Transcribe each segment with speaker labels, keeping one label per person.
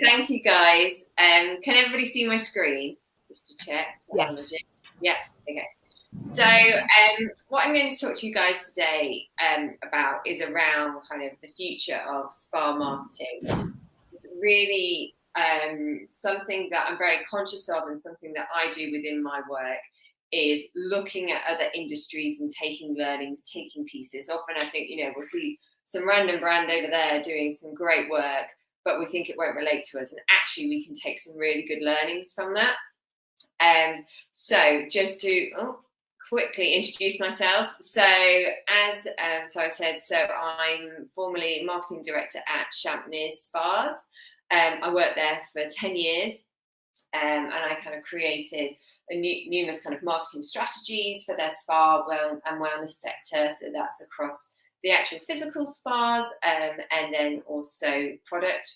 Speaker 1: thank you guys. Can everybody see my screen? Just to check.
Speaker 2: Yes.
Speaker 1: Yeah, okay. So what I'm going to talk to you guys today about is around kind of the future of spa marketing. Really something that I'm very conscious of, and something that I do within my work is looking at other industries and taking learnings, taking pieces. Often I think, we'll see some random brand over there doing some great work, but we think it won't relate to us. And actually we can take some really good learnings from that. So just to quickly introduce myself. So as I said, I'm formerly marketing director at Champneys Spas. I worked there for 10 years and I kind of created numerous kind of marketing strategies for their spa and wellness sector. So that's across the actual physical spas and then also product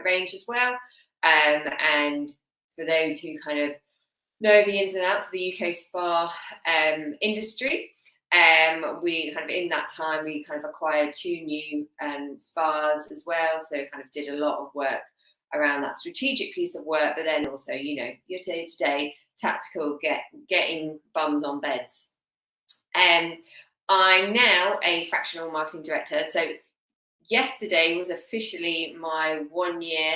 Speaker 1: range as well. And for those who kind of know the ins and outs of the UK spa industry, we kind of in that time we kind of acquired 2 new spas as well. So kind of did a lot of work around that strategic piece of work, but then also, your day-to-day tactical getting bums on beds. I'm now a fractional marketing director. So yesterday was officially my 1-year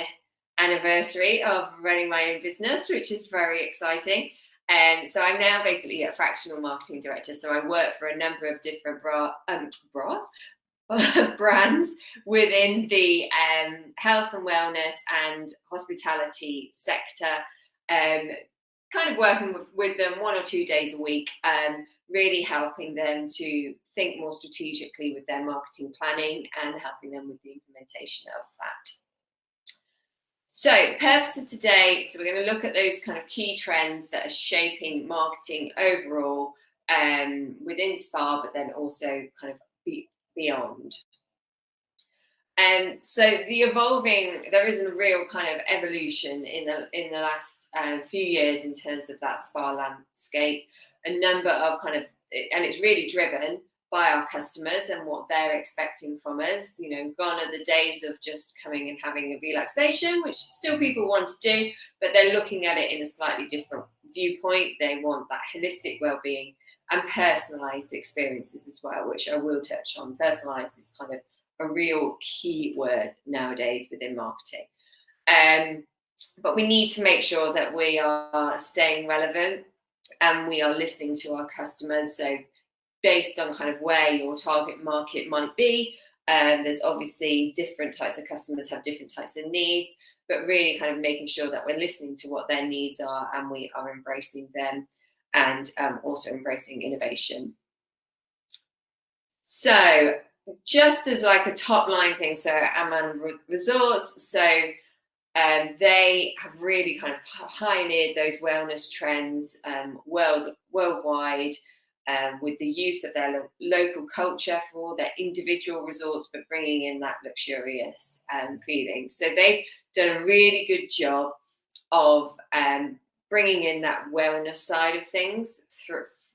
Speaker 1: anniversary of running my own business, which is very exciting. And so I'm now basically a fractional marketing director. So I work for a number of different brands within the health and wellness and hospitality sector, kind of working with them 1 or 2 days a week, really helping them to think more strategically with their marketing planning and helping them with the implementation of that. So purpose of today, so we're going to look at those kind of key trends that are shaping marketing overall within spa, but then also kind of beyond. And so there is a real kind of evolution in the last few years in terms of that spa landscape. A number of and it's really driven by our customers and what they're expecting from us. Gone are the days of just coming and having a relaxation, which still people want to do, but they're looking at it in a slightly different viewpoint. They want that holistic well-being and personalized experiences as well, which I will touch on. Personalized is kind of a real key word nowadays within marketing. But we need to make sure that we are staying relevant and we are listening to our customers. So based on kind of where your target market might be, there's obviously different types of customers have different types of needs, but really kind of making sure that we're listening to what their needs are and we are embracing them and also embracing innovation. So just as like a top line thing, so Aman Resorts, so they have really kind of pioneered those wellness trends worldwide with the use of their local culture for their individual resorts, but bringing in that luxurious feeling. So they've done a really good job of bringing in that wellness side of things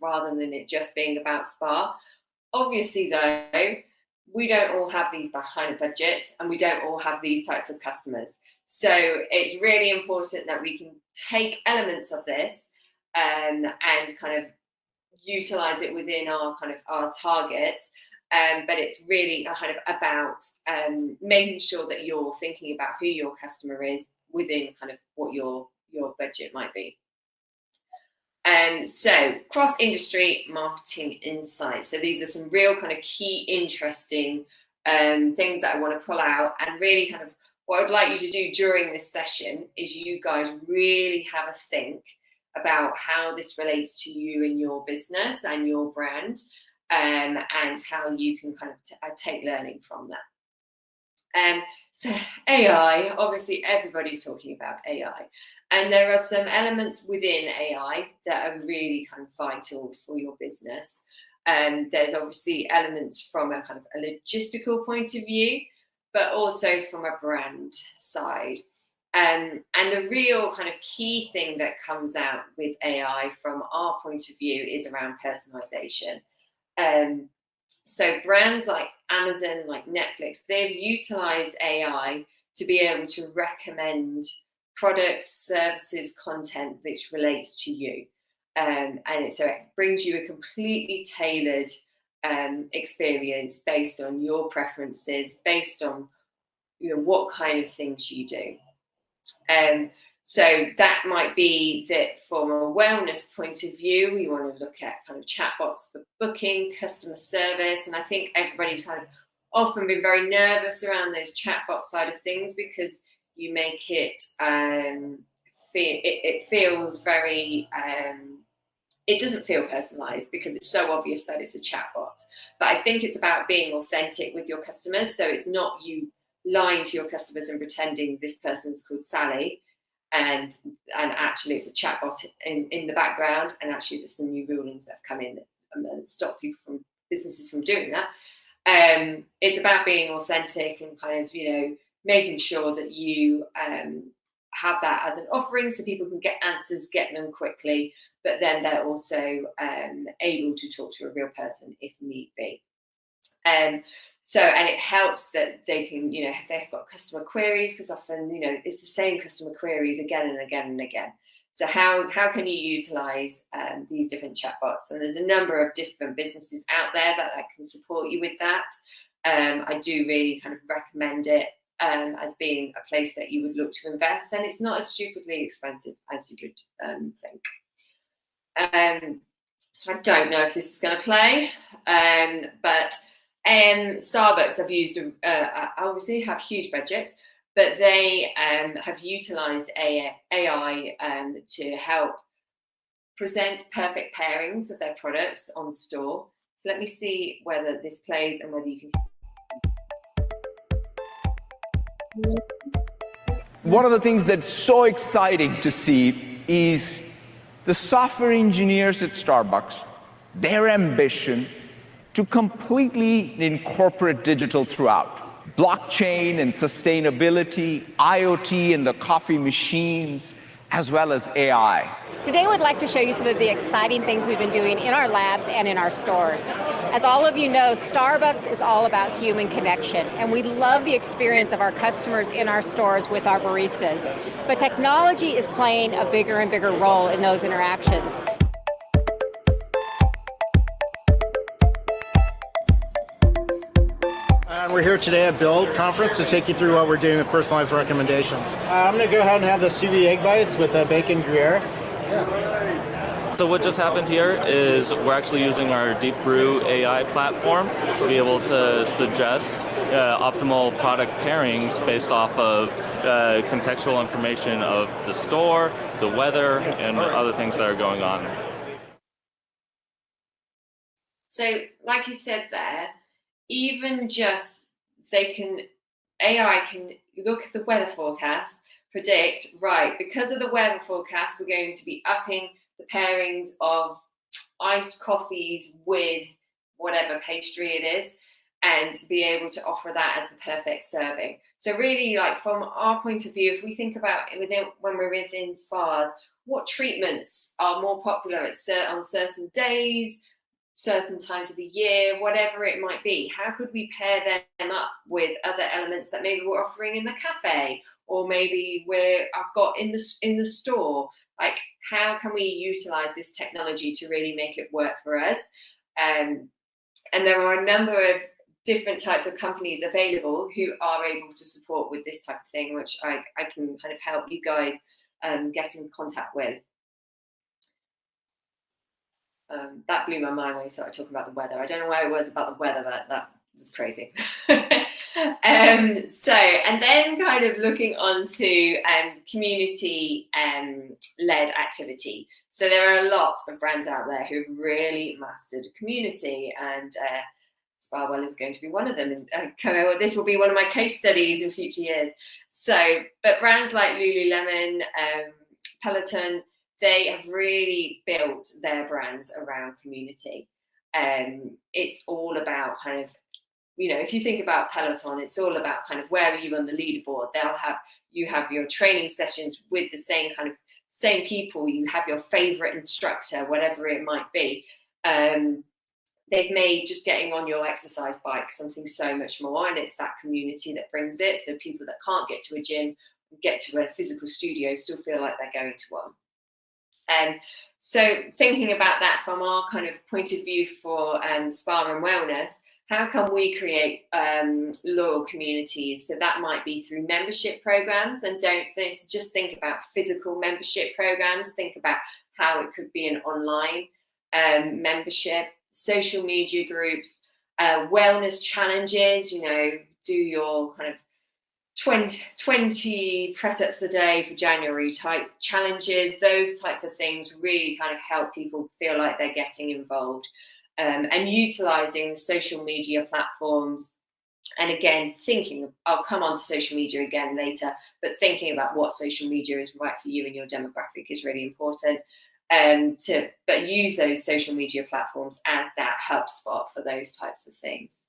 Speaker 1: rather than it just being about spa. Obviously, though, we don't all have these behind a budget and we don't all have these types of customers. So it's really important that we can take elements of this and kind of utilize it within our target. But it's really kind of about making sure that you're thinking about who your customer is within kind of what your budget might be. So cross-industry marketing insights. So these are some real kind of key interesting things that I want to pull out, and really kind of what I'd like you to do during this session is you guys really have a think about how this relates to you and your business and your brand, and how you can kind of take learning from that. So AI, obviously everybody's talking about AI. And there are some elements within AI that are really kind of vital for your business. There's obviously elements from a kind of a logistical point of view, but also from a brand side. And the real kind of key thing that comes out with AI from our point of view is around personalisation. So brands like Amazon, like Netflix, they've utilised AI to be able to recommend products, services, content which relates to you. So it brings you a completely tailored experience based on your preferences, based on what kind of things you do. So that might be that from a wellness point of view, we want to look at kind of chatbots for booking, customer service. And I think everybody's kind of often been very nervous around those chatbot side of things, because you make it, it feels very, it doesn't feel personalized because it's so obvious that it's a chatbot. But I think it's about being authentic with your customers. So it's not you lying to your customers and pretending this person's called Sally, and actually it's a chatbot in the background, and actually there's some new rulings that have come in that stop businesses from doing that. It's about being authentic and kind of, making sure that you have that as an offering so people can get answers, get them quickly, but then they're also able to talk to a real person if need be. And it helps that they can, if they've got customer queries, because often, it's the same customer queries again and again and again. So how can you utilize these different chatbots? And there's a number of different businesses out there that can support you with that. I do really kind of recommend it as being a place that you would look to invest, and it's not as stupidly expensive as you would think. So I don't know if this is going to play, but Starbucks have used, obviously have huge budgets, but they have utilized AI to help present perfect pairings of their products on store. So let me see whether this plays and whether you can.
Speaker 2: One of the things that's so exciting to see is the software engineers at Starbucks, their ambition to completely incorporate digital throughout. Blockchain and sustainability, IoT and the coffee machines, as well as AI.
Speaker 3: Today we'd like to show you some of the exciting things we've been doing in our labs and in our stores. As all of you know, Starbucks is all about human connection, and we love the experience of our customers in our stores with our baristas. But technology is playing a bigger and bigger role in those interactions.
Speaker 4: We're here today at Build Conference to take you through what we're doing with personalized recommendations. I'm going to go ahead and have the sous vide egg bites with bacon Gruyere. Yeah.
Speaker 5: So what just happened here is we're actually using our Deep Brew AI platform to be able to suggest optimal product pairings based off of contextual information of the store, the weather, and other things that are going on.
Speaker 1: So, like you said there, even just AI can look at the weather forecast, predict, right, because of the weather forecast, we're going to be upping the pairings of iced coffees with whatever pastry it is, and be able to offer that as the perfect serving. So really, like from our point of view, if we think about when we're within spas, what treatments are more popular on certain days, certain times of the year, whatever it might be, how could we pair them up with other elements that maybe we're offering in the cafe, or maybe I've got in the store? Like, how can we utilize this technology to really make it work for us? And there are a number of different types of companies available who are able to support with this type of thing, which I can kind of help you guys get in contact with. That blew my mind when we started talking about the weather. I don't know why it was about the weather, but that was crazy. And then kind of looking on to community-led activity. So there are a lot of brands out there who've really mastered community, and Sparwell is going to be one of them. And this will be one of my case studies in future years. But brands like Lululemon, Peloton, they have really built their brands around community. It's all about kind of, if you think about Peloton, it's all about kind of where are you on the leaderboard. You have your training sessions with the same people. You have your favorite instructor, whatever it might be. they've made just getting on your exercise bike something so much more, and it's that community that brings it. So people that can't get to a gym, get to a physical studio, still feel like they're going to one. So thinking about that from our kind of point of view for spa and wellness, how can we create loyal communities? So that might be through membership programs, and don't just think about physical membership programs. Think about how it could be an online membership, social media groups, wellness challenges. Do your kind of 20 press-ups a day for January type challenges. Those types of things really kind of help people feel like they're getting involved, and utilizing the social media platforms. And again, I'll come on to social media again later, but thinking about what social media is right for you and your demographic is really important. But use those social media platforms as that hub spot for those types of things.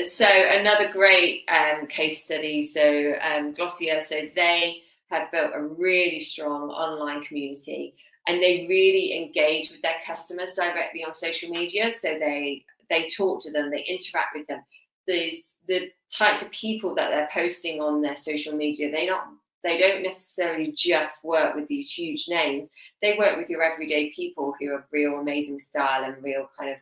Speaker 1: So another great case study, so Glossier, so they have built a really strong online community, and they really engage with their customers directly on social media. So they talk to them, they interact with them. The types of people that they're posting on their social media, they don't necessarily just work with these huge names. They work with your everyday people who have real amazing style and real kind of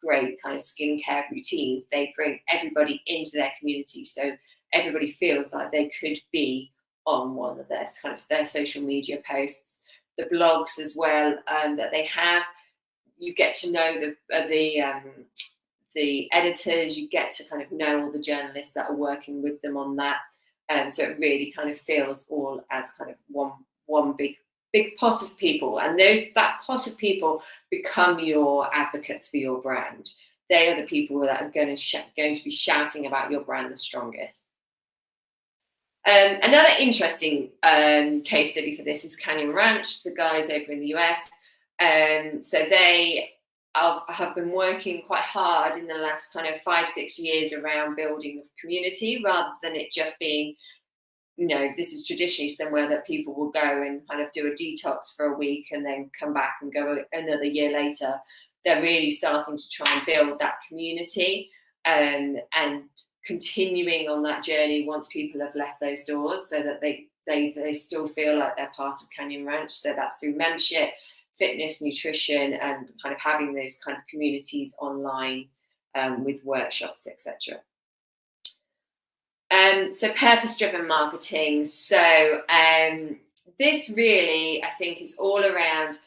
Speaker 1: great kind of skincare routines. They bring everybody into their community, so everybody feels like they could be on one of their social media posts. The blogs as well that they have, you get to know the editors, you get to kind of know all the journalists that are working with them on that. So it really kind of feels all as kind of one big pot of people, and that pot of people become your advocates for your brand. They are the people that are going to be shouting about your brand the strongest. Another interesting case study for this is Canyon Ranch, the guys over in the US. So they have been working quite hard in the last kind of 5-6 years around building a community, rather than it just being, this is traditionally somewhere that people will go and kind of do a detox for a week and then come back and go another year later. They're really starting to try and build that community, and continuing on that journey once people have left those doors, so that they still feel like they're part of Canyon Ranch. So that's through membership, fitness, nutrition, and kind of having those kind of communities online with workshops, etc. So purpose-driven marketing. So this really, I think, is all around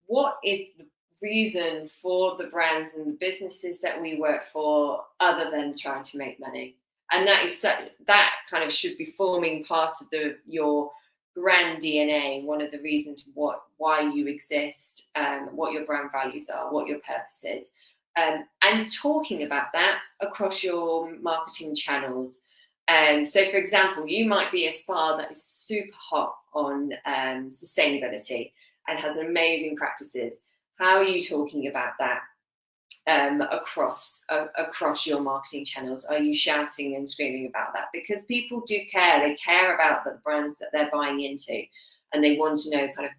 Speaker 1: what is the reason for the brands and the businesses that we work for, other than trying to make money. And that kind of should be forming part of your brand DNA. One of the reasons why you exist, what your brand values are, what your purpose is, and talking about that across your marketing channels. So, for example, you might be a spa that is super hot on sustainability and has amazing practices. How are you talking about that across your marketing channels? Are you shouting and screaming about that? Because people do care. They care about the brands that they're buying into, and they want to know kind of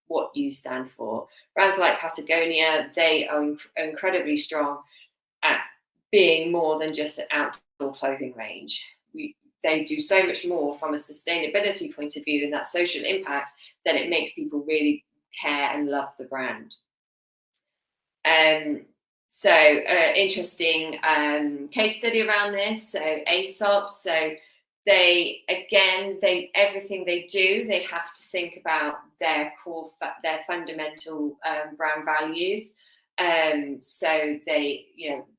Speaker 1: what you stand for. Brands like Patagonia, they are incredibly strong at being more than just an outdoor clothing range. They do so much more from a sustainability point of view and that social impact, that it makes people really care and love the brand. So interesting case study around this. So Aesop, so everything they do, they have to think about their fundamental brand values. So they,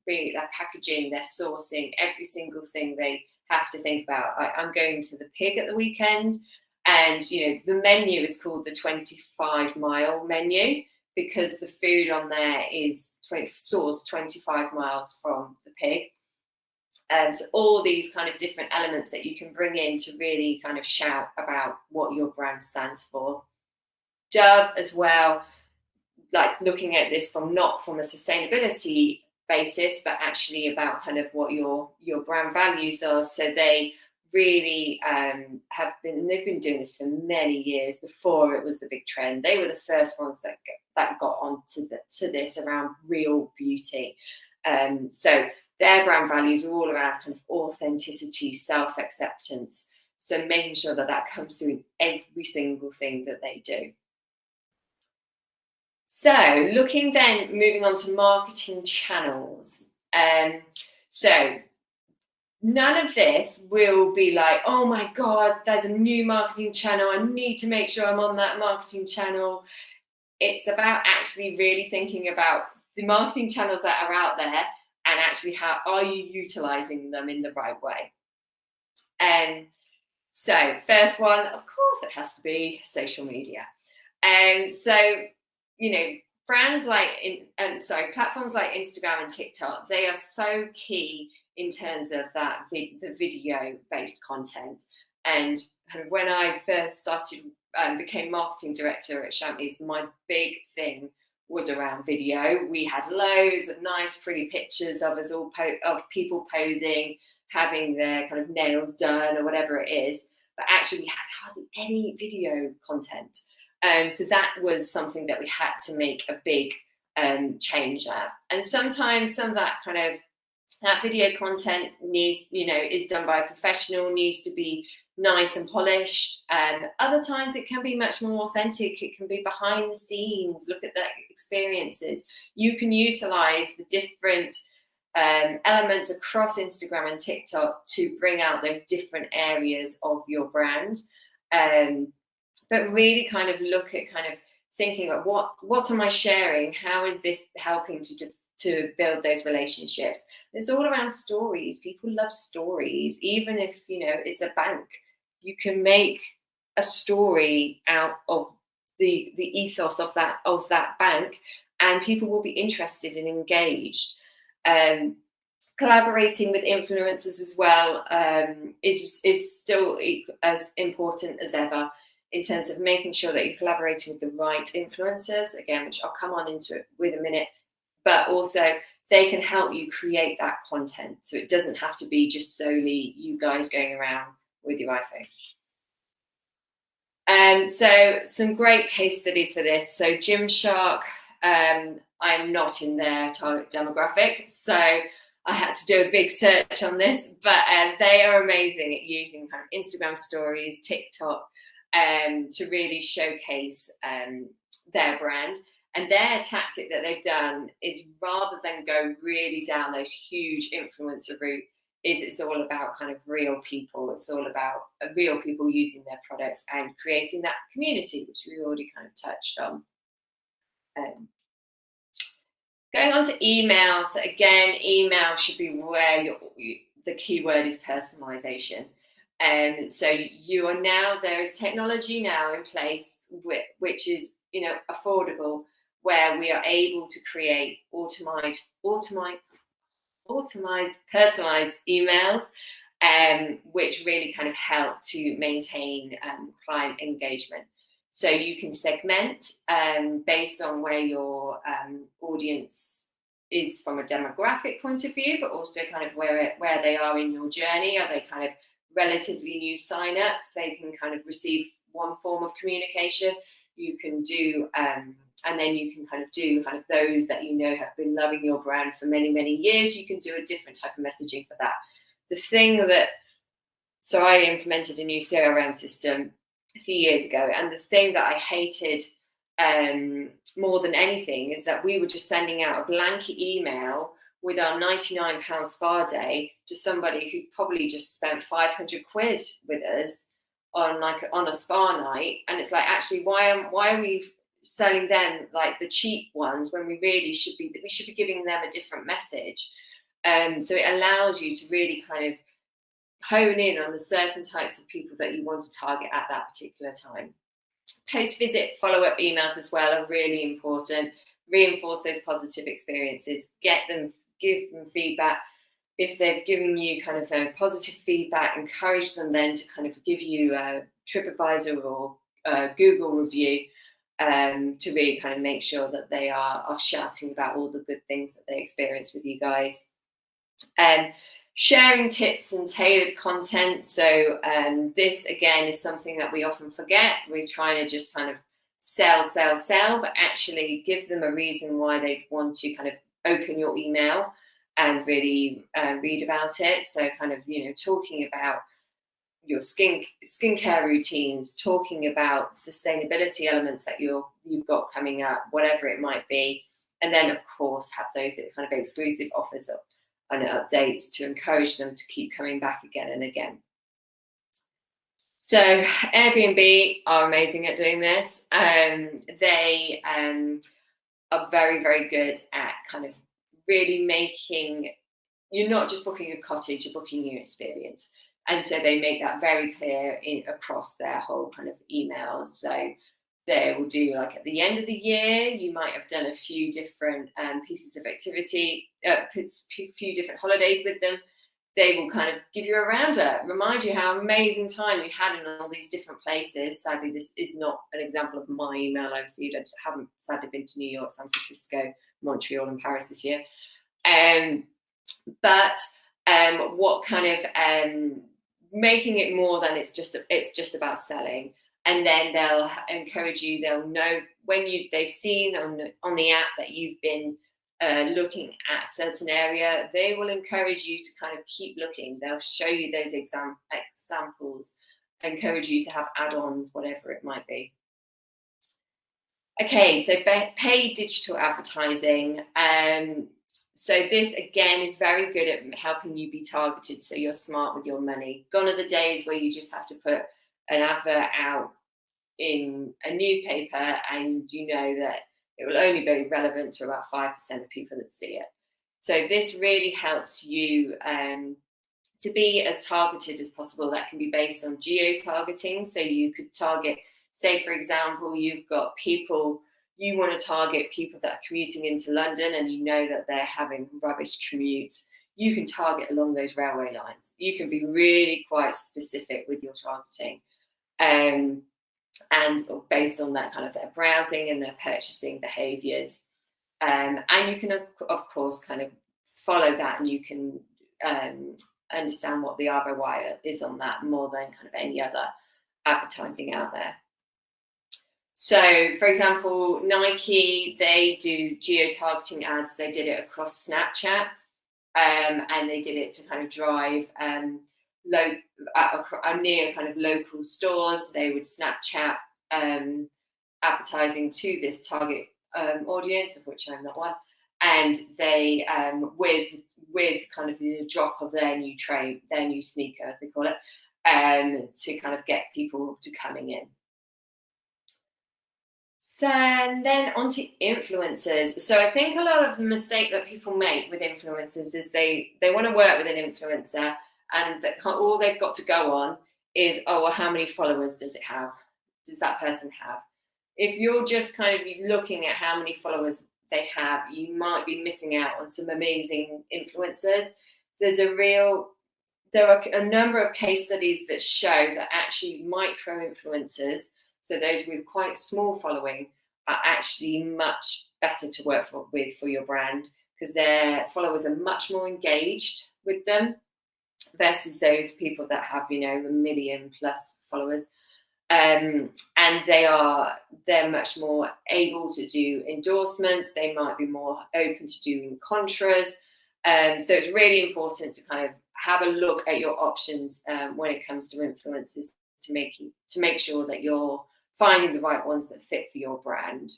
Speaker 1: bring their packaging, their sourcing, every single thing they have to think about. I'm going to the Pig at the weekend, and the menu is called the 25-mile menu, because the food on there is sourced 25 miles from the Pig. And so all these kind of different elements that you can bring in to really kind of shout about what your brand stands for. Dove as well, like looking at this not from a sustainability basis, but actually about kind of what your brand values are. So they really they've been doing this for many years before it was the big trend. They were the first ones that got on to this around real beauty. So their brand values are all around kind of authenticity, self-acceptance. So making sure that comes through in every single thing that they do. So moving on to marketing channels. So none of this will be like, oh my God, there's a new marketing channel, I need to make sure I'm on that marketing channel. It's about actually really thinking about the marketing channels that are out there and actually how are you utilizing them in the right way. So first one, of course, it has to be social media. So, you know, platforms like Instagram and TikTok, they are so key in terms of that the video-based content. And kind of when I first started, became marketing director at Champneys, my big thing was around video. We had loads of nice, pretty pictures of us all, of people posing, having their kind of nails done or whatever it is, but actually we had hardly any video content. So that was something that we had to make a big change at. And sometimes some of that kind of that video content needs, is done by a professional, needs to be nice and polished. And other times it can be much more authentic. It can be behind the scenes, look at the experiences. You can utilize the different elements across Instagram and TikTok to bring out those different areas of your brand. But really kind of look at kind of thinking of what am I sharing? How is this helping to build those relationships? It's all around stories. People love stories. Even if, it's a bank, you can make a story out of the ethos of that bank, and people will be interested and engaged. Collaborating with influencers as well is still as important as ever, in terms of making sure that you're collaborating with the right influencers, again, which I'll come on into it with a minute, but also they can help you create that content. So it doesn't have to be just solely you guys going around with your iPhone. So some great case studies for this. So Gymshark, I'm not in their target demographic, so I had to do a big search on this, but they are amazing at using kind of Instagram stories, TikTok, to really showcase their brand. And their tactic that they've done is, rather than go really down those huge influencer route, it's all about kind of real people. It's all about real people using their products and creating that community, which we already kind of touched on. Going on to email. So again, email should be where the keyword is personalisation. So there is technology now in place which is affordable, where we are able to create automated personalized emails, which really kind of help to maintain client engagement. So you can segment based on where your audience is from a demographic point of view, but also kind of where they are in your journey. Are they kind of relatively new signups? They can kind of receive one form of communication. You can do, and then you can kind of do kind of those that have been loving your brand for many, many years. You can do a different type of messaging for that. So I implemented a new CRM system a few years ago, and the thing that I hated more than anything is that we were just sending out a blanket email with our £99 spa day to somebody who probably just spent 500 quid with us on a spa night. And it's like, actually, why are we selling them like the cheap ones when we should be giving them a different message? So it allows you to really kind of hone in on the certain types of people that you want to target at that particular time. Post-visit follow-up emails as well are really important. Reinforce those positive experiences. Give them feedback. If they've given you kind of a positive feedback, encourage them then to kind of give you a TripAdvisor or a Google review, to really kind of make sure that they are shouting about all the good things that they experience with you guys. Sharing tips and tailored content. So this again is something that we often forget. We're trying to just kind of sell, but actually give them a reason why they want to kind of open your email and really read about it. So kind of, you know, talking about your skincare routines, talking about sustainability elements that you've got coming up, whatever it might be. And then of course have those kind of exclusive offers and updates to encourage them to keep coming back again and again. So Airbnb are amazing at doing this. They are very, very good at kind of really making, you're not just booking a cottage, you're booking your experience. And so they make that very clear across their whole kind of emails. So they will do, like at the end of the year, you might have done a few different pieces of activity, a few different holidays with them. They will kind of give you a roundup, remind you how amazing time you had in all these different places. Sadly, this is not an example of my email I received. I haven't sadly been to New York, San Francisco, Montreal and Paris this year. But what kind of making it more than it's just about selling. And then they'll encourage you, they'll know when they've seen on the app that you've been looking at a certain area, they will encourage you to kind of keep looking. They'll show you those examples, encourage you to have add-ons, whatever it might be. Okay, so paid digital advertising. So this again is very good at helping you be targeted, so you're smart with your money. Gone are the days where you just have to put an advert out in a newspaper and you know that it will only be relevant to about 5% of people that see it. So this really helps you to be as targeted as possible. That can be based on geo-targeting. So you could target, say, for example, you've got people, you want to target people that are commuting into London and you know that they're having rubbish commutes. You can target along those railway lines. You can be really quite specific with your targeting. And based on that kind of their browsing and their purchasing behaviours. And you can, of course, kind of follow that and you can understand what the ROI is on that more than kind of any other advertising out there. So, for example, Nike, they do geo-targeting ads. They did it across Snapchat and they did it to kind of drive near kind of local stores. They would Snapchat advertising to this target audience, of which I'm not one, and they with kind of the drop of their new sneaker, as they call it, to kind of get people to coming in. So, and then onto influencers. So I think a lot of the mistake that people make with influencers is they want to work with an influencer and that all they've got to go on is, oh, well, how many followers does that person have? If you're just kind of looking at how many followers they have, you might be missing out on some amazing influencers. There are a number of case studies that show that actually micro influencers, so those with quite small following, are actually much better to work with for your brand because their followers are much more engaged with them versus those people that have, you know, 1 million plus followers. And they're much more able to do endorsements. They might be more open to doing contras. So it's really important to kind of have a look at your options when it comes to influencers to make sure that you're finding the right ones that fit for your brand.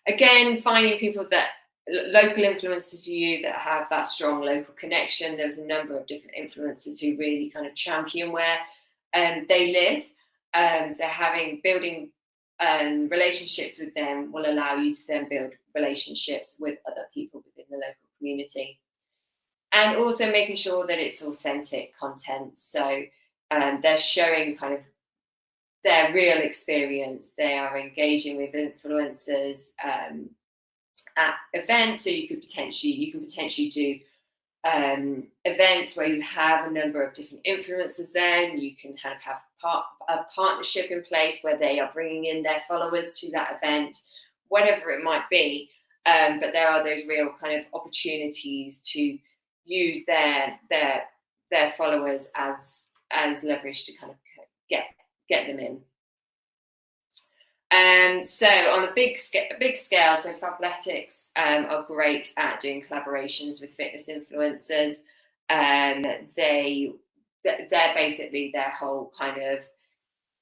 Speaker 1: Again, finding people that local influencers to you that have that strong local connection. There's a number of different influencers who really kind of champion where they live. So building relationships with them will allow you to then build relationships with other people within the local community. And also making sure that it's authentic content. So they're showing kind of their real experience. They are engaging with influencers at events. So you can potentially do events where you have a number of different influencers there, and you can kind of have a partnership in place where they are bringing in their followers to that event, whatever it might be. But there are those real kind of opportunities to use their followers as leverage to kind of get them in. So on a big scale, so Fabletics are great at doing collaborations with fitness influencers. They're basically, their whole kind of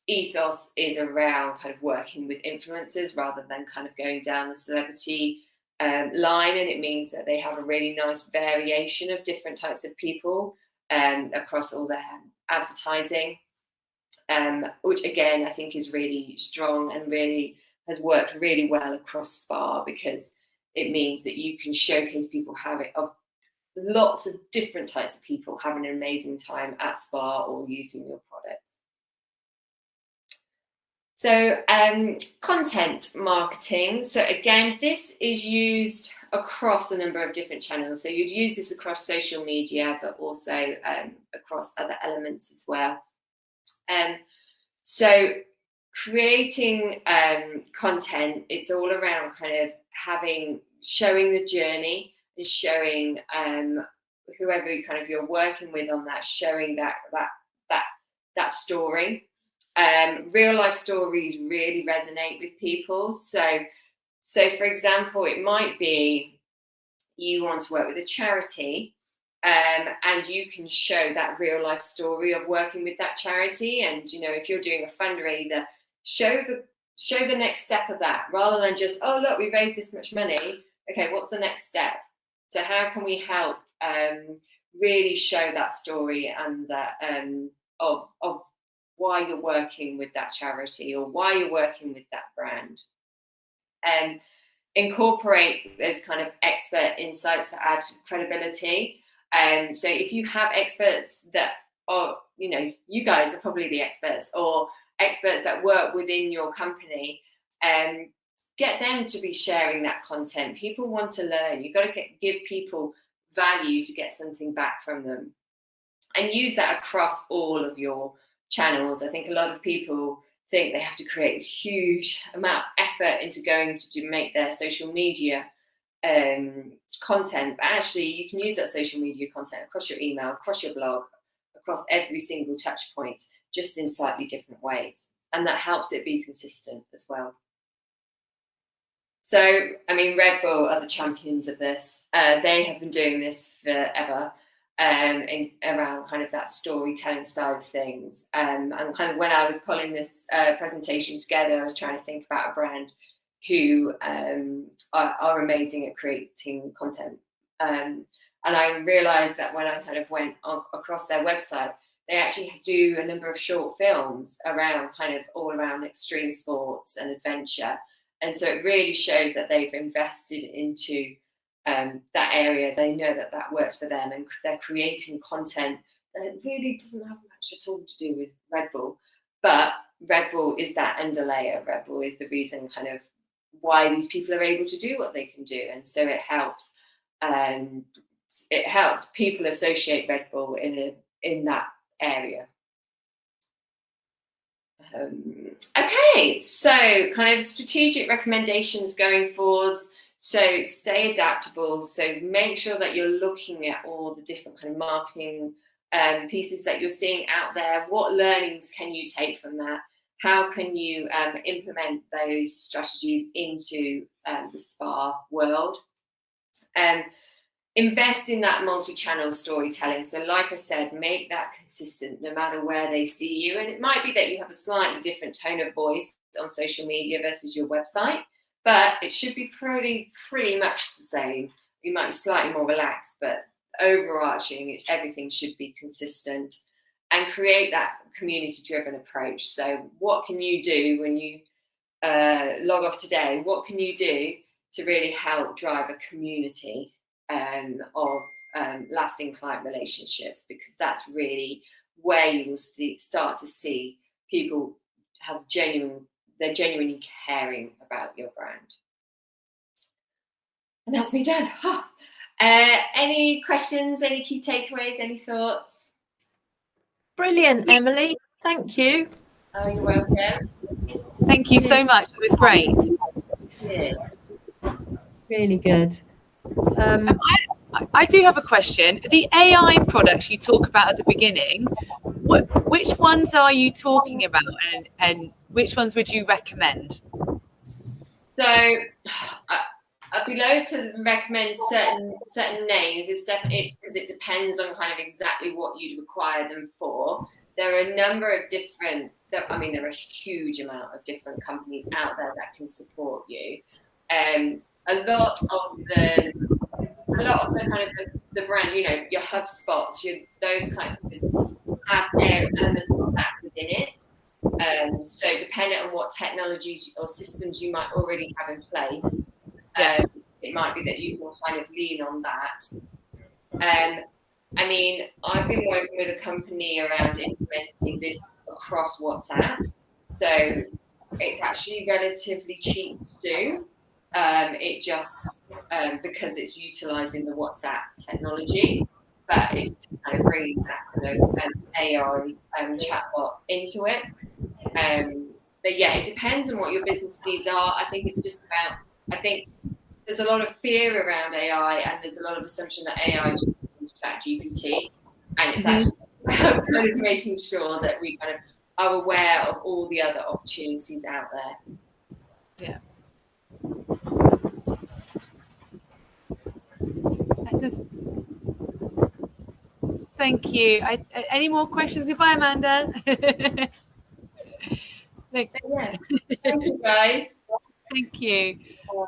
Speaker 1: ethos is around kind of working with influencers rather than kind of going down the celebrity line, and it means that they have a really nice variation of different types of people across all their advertising, which again I think is really strong and really has worked really well across Spa, because it means that you can showcase people of lots of different types of people having an amazing time at Spa or using your products. So content marketing. So again, this is used across a number of different channels. So you'd use this across social media, but also across other elements as well. So creating content, it's all around kind of showing the journey and showing whoever kind of you're working with on that, showing that story. Real life stories really resonate with people. So for example, it might be you want to work with a charity, and you can show that real life story of working with that charity. And if you're doing a fundraiser, show the next step of that, rather than just, oh look, we raised this much money. Okay, what's the next step? So how can we help really show that story and that of why you're working with that charity or why you're working with that brand. Incorporate those kind of expert insights to add credibility. So if you have experts that are, you guys are probably the experts, or experts that work within your company, get them to be sharing that content. People want to learn. You've got to give people value to get something back from them, and use that across all of your channels. I think a lot of people think they have to create a huge amount of effort into going to make their social media content, but actually you can use that social media content across your email, across your blog, across every single touch point, just in slightly different ways, and that helps it be consistent as well. So, I mean, Red Bull are the champions of this. They have been doing this forever. Around kind of that storytelling side of things, and kind of when I was pulling this presentation together, I was trying to think about a brand who are amazing at creating content, and I realized that when I kind of went across their website, they actually do a number of short films around kind of all around extreme sports and adventure, and so it really shows that they've invested into that area. They know that works for them, and they're creating content that really doesn't have much at all to do with Red Bull, but Red Bull is that underlayer. Red Bull is the reason kind of why these people are able to do what they can do, and so it helps people associate Red Bull in that area. Okay, so kind of strategic recommendations going forwards. So stay adaptable. So make sure that you're looking at all the different kind of marketing pieces that you're seeing out there. What learnings can you take from that? How can you implement those strategies into the Spa world? Invest in that multi-channel storytelling. So like I said, make that consistent no matter where they see you. And it might be that you have a slightly different tone of voice on social media versus your website, but it should be pretty much the same. You might be slightly more relaxed, but overarching, everything should be consistent, and create that community-driven approach. So what can you do when you log off today? What can you do to really help drive a community of lasting client relationships? Because that's really where you will start to see people have they're genuinely caring about your brand. And that's me done. Any questions, any key takeaways, any thoughts?
Speaker 6: Brilliant, Emily. Thank you.
Speaker 1: Oh, you're welcome.
Speaker 7: Thank you so much. It was great.
Speaker 1: Yeah.
Speaker 6: Really good.
Speaker 7: I do have a question. The AI products you talk about at the beginning, which ones are you talking about, and which ones would you recommend?
Speaker 1: So I'd be loath to recommend certain names. It's definitely because it depends on kind of exactly what you'd require them for. There are a number of different. There are a huge amount of different companies out there that can support you. A lot of the kind of the brands, your HubSpots, those kinds of businesses have elements of that within it. So depending on what technologies or systems you might already have in place, it might be that you can kind of lean on that. I've been working with a company around implementing this across WhatsApp. So it's actually relatively cheap to do. It just because it's utilizing the WhatsApp technology, but it's kind of bringing that kind of AI chatbot into it. But yeah, it depends on what your business needs are. I think it's just about. I think there's a lot of fear around AI, and there's a lot of assumption that AI is ChatGPT, and it's actually about kind of making sure that we kind of are aware of all the other opportunities out there.
Speaker 7: Yeah. Thank you. Any more questions? Goodbye, Amanda.
Speaker 1: Thank you, guys.
Speaker 7: Thank you.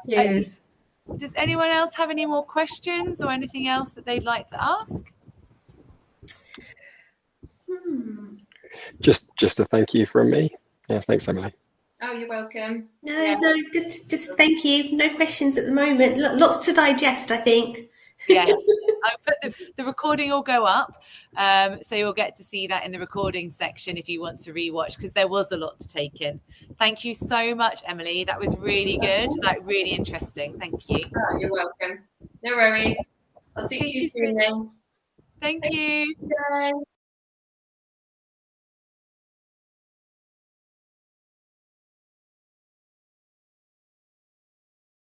Speaker 6: Cheers.
Speaker 7: Does anyone else have any more questions or anything else that they'd like to ask?
Speaker 8: Just a thank you from me. Yeah, thanks, Emily.
Speaker 1: Oh, you're welcome.
Speaker 9: No, just thank you. No questions at the moment. Lots to digest, I think.
Speaker 7: Yes, I'll put the recording will go up, so you'll get to see that in the recording section if you want to rewatch, because there was a lot to take in. Thank you so much, Emily. That was really good, really interesting. Thank you.
Speaker 1: Oh, you're welcome. No worries. I'll see you soon then.
Speaker 7: Thank you.
Speaker 1: Bye.